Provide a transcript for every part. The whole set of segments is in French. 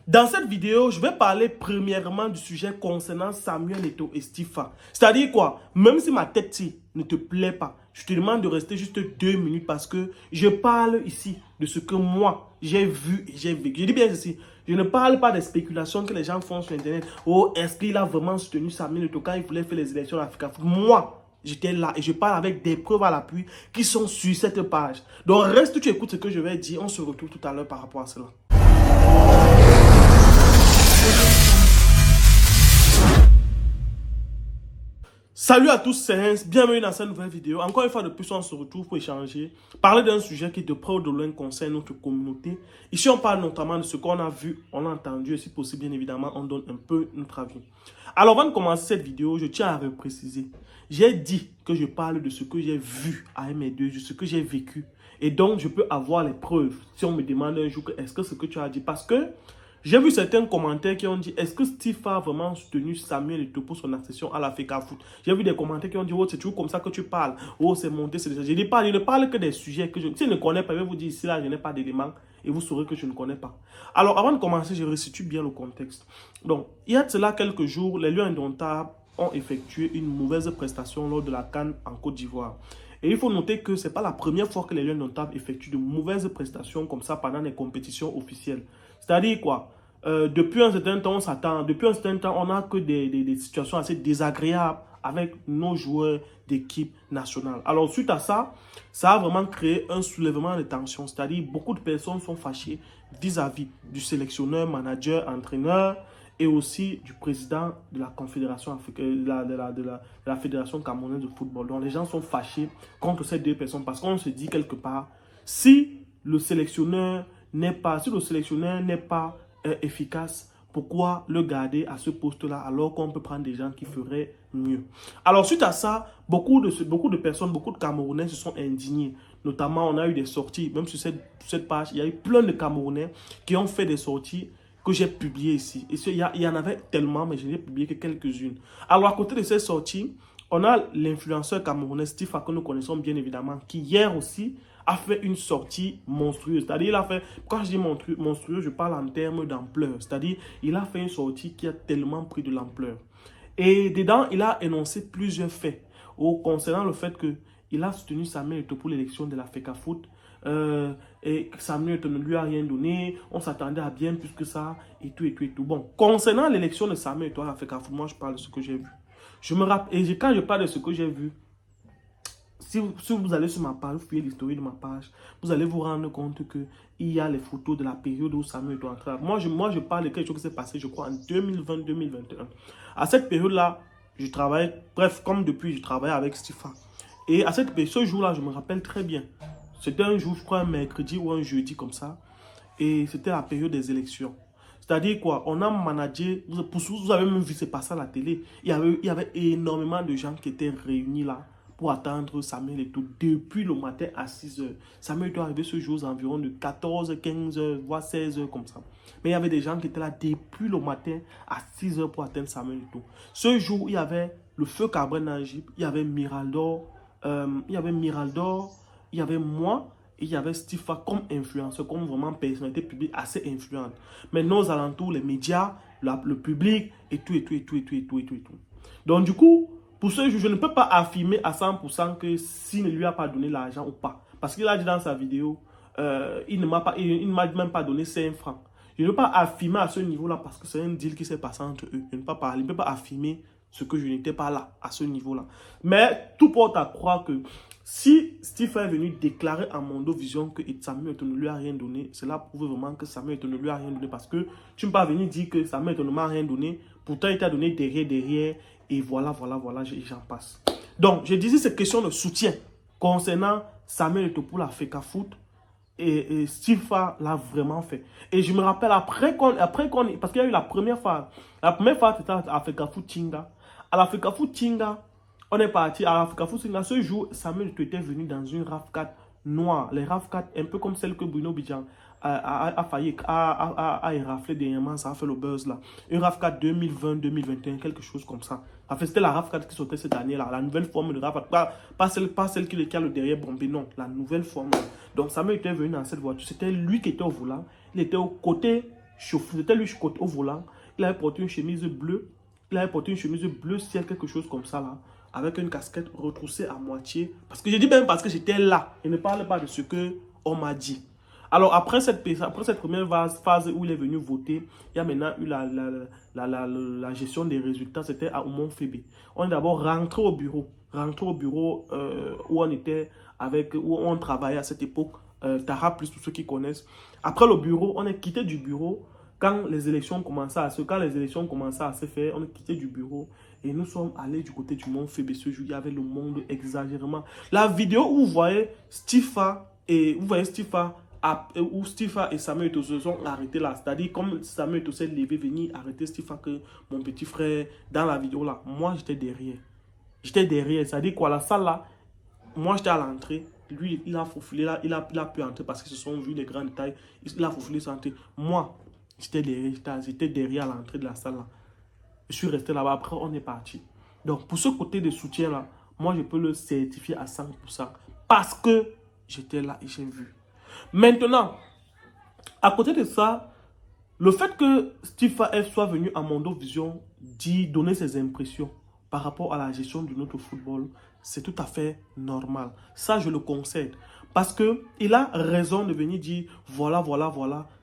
Dans cette vidéo, je vais parler premièrement du sujet concernant Samuel Eto'o et Stifa. C'est-à-dire quoi? Même si ma tête ne te plaît pas, je te demande de rester juste 2 minutes parce que je parle ici de ce que moi, j'ai vu et j'ai vécu. Je dis bien ceci, je ne parle pas des spéculations que les gens font sur Internet. Oh, est-ce qu'il a vraiment soutenu Samuel Eto'o quand il voulait faire les élections à Africa? Moi, j'étais là et je parle avec des preuves à l'appui qui sont sur cette page. Donc reste, tu écoutes ce que je vais dire. On se retrouve tout à l'heure par rapport à cela. Salut à tous, c'est Hens, bienvenue dans cette nouvelle vidéo. Encore une fois de plus, on se retrouve pour échanger, parler d'un sujet qui de près ou de loin concerne notre communauté. Ici, on parle notamment de ce qu'on a vu, on a entendu, et si possible, bien évidemment, on donne un peu notre avis. Alors, avant de commencer cette vidéo, je tiens à repréciser. J'ai dit que je parle de ce que j'ai vu à mes deux yeux, ce que j'ai vécu. Et donc, je peux avoir les preuves. Si on me demande un jour, est-ce que ce que tu as dit, parce que j'ai vu certains commentaires qui ont dit, est-ce que Steve a vraiment soutenu Samuel Eto'o pour son accession à la FECAFOOT? J'ai vu des commentaires qui ont dit, oh, c'est toujours comme ça que tu parles. Oh, c'est monté, c'est ça. Je ne parle que des sujets que si je ne connais pas, je vais vous dire ici, là, je n'ai pas d'éléments et vous saurez que je ne connais pas. Alors, avant de commencer, je resitue bien le contexte. Donc, il y a de cela quelques jours, les Lions indomptables ont effectué une mauvaise prestation lors de la CAN en Côte d'Ivoire. Et il faut noter que ce n'est pas la première fois que les Lions indomptables effectuent de mauvaises prestations comme ça pendant les compétitions officielles. C'est-à-dire quoi? Depuis un certain temps, on s'attend. Depuis un certain temps, on n'a que des situations assez désagréables avec nos joueurs d'équipe nationale. Alors, suite à ça, ça a vraiment créé un soulèvement de tension. C'est-à-dire, beaucoup de personnes sont fâchées vis-à-vis du sélectionneur, manager, entraîneur et aussi du président de la confédération africaine, de la fédération camerounaise de football. Donc, les gens sont fâchés contre ces deux personnes parce qu'on se dit quelque part, si le sélectionneur n'est pas efficace, pourquoi le garder à ce poste-là alors qu'on peut prendre des gens qui feraient mieux? Alors, suite à ça, beaucoup de personnes, beaucoup de Camerounais se sont indignés. Notamment, on a eu des sorties, même sur cette page, il y a eu plein de Camerounais qui ont fait des sorties que j'ai publiées ici. Et il y en avait tellement, mais je n'ai publié que quelques-unes. Alors, à côté de ces sorties, on a l'influenceur camerounais Stifa, que nous connaissons bien évidemment, qui hier aussi a fait une sortie monstrueuse. C'est-à-dire, il a fait, quand je dis monstrueux, je parle en termes d'ampleur. C'est-à-dire, il a fait une sortie qui a tellement pris de l'ampleur. Et dedans, il a énoncé plusieurs faits concernant le fait qu'il a soutenu Samuel Eto'o pour l'élection de la FECAFOOT. Et Samuel Eto'o ne lui a rien donné. On s'attendait à bien plus que ça. Et tout, et tout, et tout. Bon, concernant l'élection de Samuel Eto'o à la FECAFOOT, moi, je parle de ce que j'ai vu. Je me rappelle, et quand je parle de ce que j'ai vu, si vous allez sur ma page, vous fouillez l'historique de ma page, vous allez vous rendre compte qu'il y a les photos de la période où Samuel Eto'o entré. Moi, je parle de quelque chose qui s'est passé, je crois, en 2020-2021. À cette période-là, je travaillais, bref, comme depuis, je travaillais avec Stifa. Et à ce jour-là, je me rappelle très bien. C'était un jour, je crois, un mercredi ou un jeudi comme ça. Et c'était la période des élections. C'est-à-dire quoi? On a managé, vous avez même vu, c'est passé à la télé. Il y avait énormément de gens qui étaient réunis là pour attendre Samuel Eto'o depuis le matin à 6 h. Samuel Eto'o est arrivé ce jour aux environs de 14, 15 h, voire 16 h comme ça. Mais il y avait des gens qui étaient là depuis le matin à 6 h pour attendre Samuel Eto'o. Ce jour, il y avait le feu Cabrel Najib, il y avait Miraldor, il y avait moi, et il y avait Stifa comme influenceur, comme vraiment personnalité publique assez influente. Mais nos alentours, les médias, le public, et tout. Donc du coup, pour ce jour, je ne peux pas affirmer à 100% que s'il ne lui a pas donné l'argent ou pas. Parce qu'il a dit dans sa vidéo, il ne m'a même pas donné 5 francs. Je ne peux pas affirmer à ce niveau-là parce que c'est un deal qui s'est passé entre eux. Je ne peux pas affirmer ce que je n'étais pas là, à ce niveau-là. Mais tout porte à croire que si Steve est venu déclarer à Mondovision que Samuel Eto'o ne lui a rien donné, cela prouve vraiment que Samuel Eto'o ne lui a rien donné parce que tu ne peux pas venir dire que Samuel Eto'o ne m'a rien donné, pourtant il t'a donné derrière, et voilà, j'en passe. Donc, je disais cette question de soutien concernant Samuel Eto'o pour la FECAFOOT, et Steve l'a vraiment fait. Et je me rappelle, parce qu'il y a eu la première phase c'était à la FECAFOOT Tinga. À la FECAFOOT Tinga, on est parti à la FECAFOOT Tinga. Ce jour, Samuel Eto'o était venu dans une RAV4 noire. Les RAV4, un peu comme celle que Bruno Bidjan a éraflé dernièrement, ça a fait le buzz là. Une RAV4 2020-2021, quelque chose comme ça. En fait, c'était la RAV4 qui sortait cette année là, la nouvelle forme de RAV4. Pas celle qui a le derrière bombé, non, la nouvelle forme. Donc Samuel était venu dans cette voiture, c'était lui qui était au volant, il était au côté C'était lui côté au volant. Il avait porté une chemise bleue. Il avait porté une chemise bleu ciel, quelque chose comme ça là. Avec une casquette retroussée à moitié. Parce que je dis même parce que j'étais là. Il ne parle pas de ce qu'on m'a dit. Alors après cette première phase où il est venu voter, il y a maintenant eu la gestion des résultats. C'était à Oumont-Fébé. On est d'abord rentré au bureau. Où on était où on travaillait à cette époque. Tara plus pour ceux qui connaissent. Après le bureau, on est quitté du bureau. Quand les élections commençaient à se faire, on est quitté du bureau et nous sommes allés du côté du Mont Fébé. Ce jour, il y avait le monde exagérément. La vidéo où vous voyez Stifa où Stifa et Samuel Eto'o se sont arrêtés là. C'est-à-dire comme Samuel Eto'o s'est levé, venir arrêter Stifa, que mon petit frère, dans la vidéo là, moi j'étais derrière. C'est-à-dire quoi, la salle là, moi j'étais à l'entrée. Lui, il a faufilé là, il a pu entrer parce qu'ils se sont vus les grands détails. Il a faufilé sans entrer. Moi, j'étais derrière à l'entrée de la salle là. Je suis resté là-bas. Après, on est parti. Donc, pour ce côté de soutien là, moi, je peux le certifier à 100%. Parce que j'étais là et j'ai vu. Maintenant, à côté de ça, le fait que Steve F soit venu à Mondo Vision donner ses impressions par rapport à la gestion de notre football, c'est tout à fait normal. Ça, je le concède. Parce qu'il a raison de venir dire, voilà.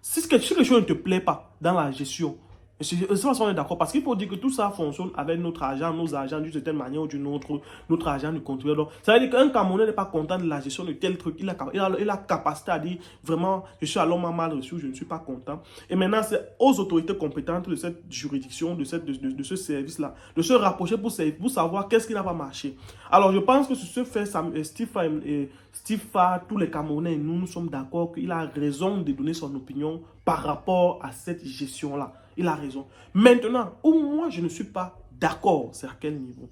Si quelque chose ne te plaît pas dans la gestion, c'est parce qu'on est d'accord. Parce qu'il faut dire que tout ça fonctionne avec notre argent, nos agents, d'une certaine manière ou d'une autre, notre argent du contribuable. Ça veut dire qu'un Camerounais n'est pas content de la gestion de tel truc. Il a capacité à dire, vraiment, je suis à l'homme mal reçu, je ne suis pas content. Et maintenant, c'est aux autorités compétentes de cette juridiction, de ce service-là, de se rapprocher pour savoir qu'est-ce qui n'a pas marché. Alors, je pense que sur ce fait, Stifa, tous les Camerounais, nous sommes d'accord qu'il a raison de donner son opinion par rapport à cette gestion-là. Il a raison. Maintenant, où moi je ne suis pas d'accord, c'est à quel niveau?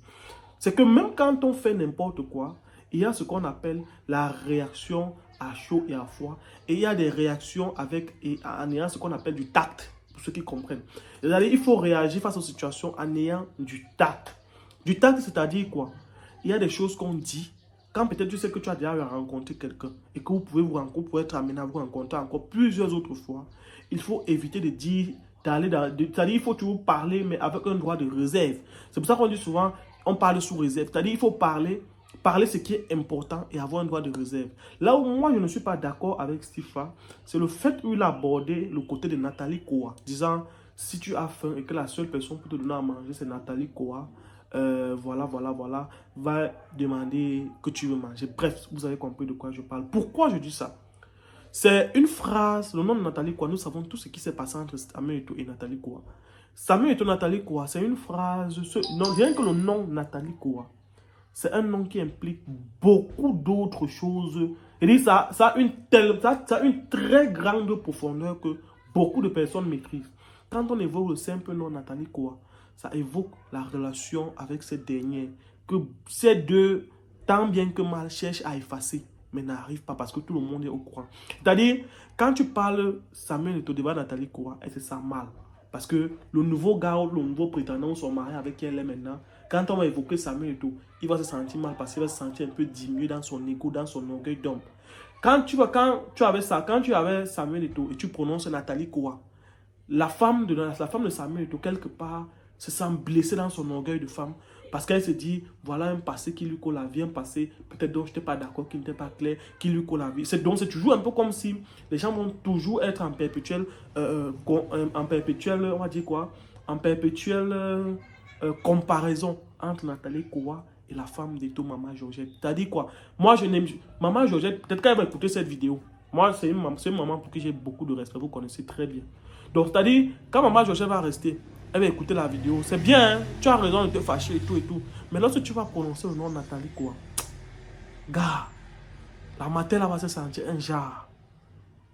C'est que même quand on fait n'importe quoi, il y a ce qu'on appelle la réaction à chaud et à froid. Et il y a des réactions en ayant ce qu'on appelle du tact, pour ceux qui comprennent. C'est-à-dire il faut réagir face aux situations en ayant du tact. Du tact, c'est-à-dire quoi? Il y a des choses qu'on dit. Quand peut-être tu sais que tu as déjà rencontré quelqu'un et que vous pouvez être amené à vous rencontrer encore plusieurs autres fois, il faut éviter de dire, c'est-à-dire il faut toujours parler, mais avec un droit de réserve. C'est pour ça qu'on dit souvent, on parle sous réserve. C'est-à-dire il faut parler ce qui est important et avoir un droit de réserve. Là où moi je ne suis pas d'accord avec Stifa, c'est le fait où il a abordé le côté de Nathalie Koa, disant, si tu as faim et que la seule personne pour te donner à manger c'est Nathalie Koa, voilà, va demander que tu veux manger. Bref, vous avez compris de quoi je parle. Pourquoi je dis ça? C'est une phrase, le nom de Nathalie Koa, nous savons tout ce qui s'est passé entre Samuel Eto'o et Nathalie Koa. Samuel Eto'o, Nathalie Koa, c'est une phrase, rien que le nom Nathalie Koa, c'est un nom qui implique beaucoup d'autres choses. Et ça a une très grande profondeur que beaucoup de personnes maîtrisent. Quand on évoque le simple nom Nathalie Koa, ça évoque la relation avec cette dernière, que ces deux, tant bien que mal, cherchent à effacer, mais n'arrivent pas parce que tout le monde est au courant. C'est-à-dire, quand tu parles Samuel Eto'o devant Nathalie Koa, elle se sent mal. Parce que le nouveau gars ou le nouveau prétendant, son mari avec qui elle est maintenant, quand on va évoquer Samuel Eto'o, il va se sentir mal parce qu'il va se sentir un peu diminué dans son ego, dans son orgueil d'homme. Quand tu avais Samuel Eto'o et tu prononces Nathalie Koa, la femme de Samuel Eto'o, quelque part, se sent blessée dans son orgueil de femme parce qu'elle se dit, voilà un passé qui lui colle la vie, un passé peut-être dont je n'étais pas d'accord, qui n'était pas clair, qui lui colle la vie. Donc c'est toujours un peu comme si les gens vont toujours être en perpétuel, on va dire quoi, en perpétuelle comparaison entre Nathalie Koa et la femme d'Eto'o, Maman Georgette. C'est-à-dire quoi? Moi, je n'aime... Maman Georgette, peut-être qu'elle va écouter cette vidéo. Moi, c'est une maman pour qui j'ai beaucoup de respect, vous connaissez très bien. Donc, c'est-à-dire, quand Maman Georgette va rester, elle va écouter la vidéo. C'est bien, hein? Tu as raison de te fâcher et tout. Mais lorsque tu vas prononcer le nom de Nathalie Koa, gars, la matin, elle va se sentir un genre.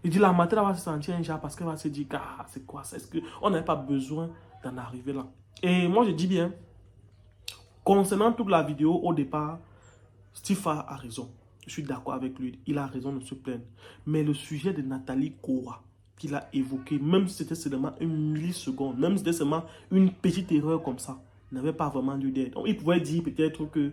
Il dit, la matin, elle va se sentir un genre parce qu'elle va se dire, gars, c'est quoi ça? Est-ce qu'on n'avait pas besoin d'en arriver là? Et moi, je dis bien, concernant toute la vidéo, au départ, Stifa a raison. Je suis d'accord avec lui. Il a raison de se plaindre. Mais le sujet de Nathalie Koa qu'il a évoqué, même si c'était seulement une milliseconde, même si c'était seulement une petite erreur comme ça, n'avait pas vraiment lieu d'être. Il pouvait dire peut-être que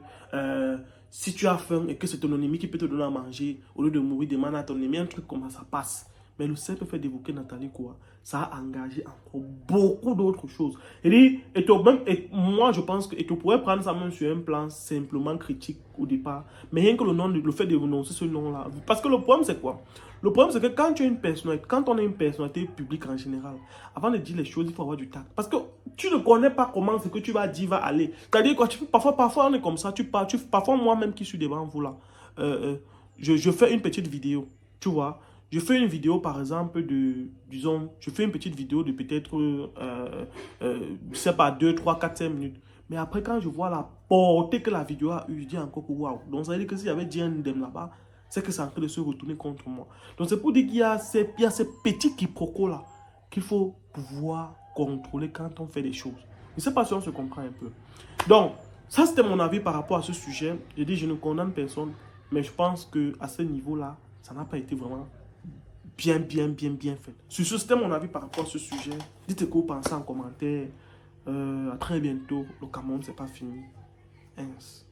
si tu as faim et que c'est ton ennemi qui peut te donner à manger, au lieu de mourir, demande à ton ennemi, un truc comme ça passe. Mais le simple fait d'évoquer Nathalie Koa, ça a engagé encore beaucoup d'autres choses. Et moi, je pense que tu pourrais prendre ça même sur un plan simplement critique au départ. Mais rien que le fait de renoncer ce nom-là. Parce que le problème, c'est quoi? Le problème, c'est que quand tu es une personnalité, quand on est une personnalité publique en général, avant de dire les choses, il faut avoir du tact. Parce que tu ne connais pas comment ce que tu vas dire va aller. C'est-à-dire que parfois on est comme ça, parfois moi-même qui suis devant vous là, je fais une petite vidéo, tu vois. Je fais une vidéo par exemple disons, je fais une petite vidéo de peut-être, je sais pas, 2, 3, 4, 5 minutes. Mais après, quand je vois la portée que la vidéo a eu, je dis encore que waouh. Donc ça veut dire que s'il y avait dit un idem là-bas, c'est que c'est en train de se retourner contre moi. Donc c'est pour dire qu'il y a ces petits quiproquos là qu'il faut pouvoir contrôler quand on fait des choses. Je ne sais pas si on se comprend un peu. Donc, ça c'était mon avis par rapport à ce sujet. Je dis, je ne condamne personne, mais je pense qu'à ce niveau-là, ça n'a pas été vraiment bien fait. Sur ce, c'était mon avis par rapport à ce sujet. Dites ce que vous pensez en commentaire. À très bientôt. Le Cameroun, c'est pas fini. Ins.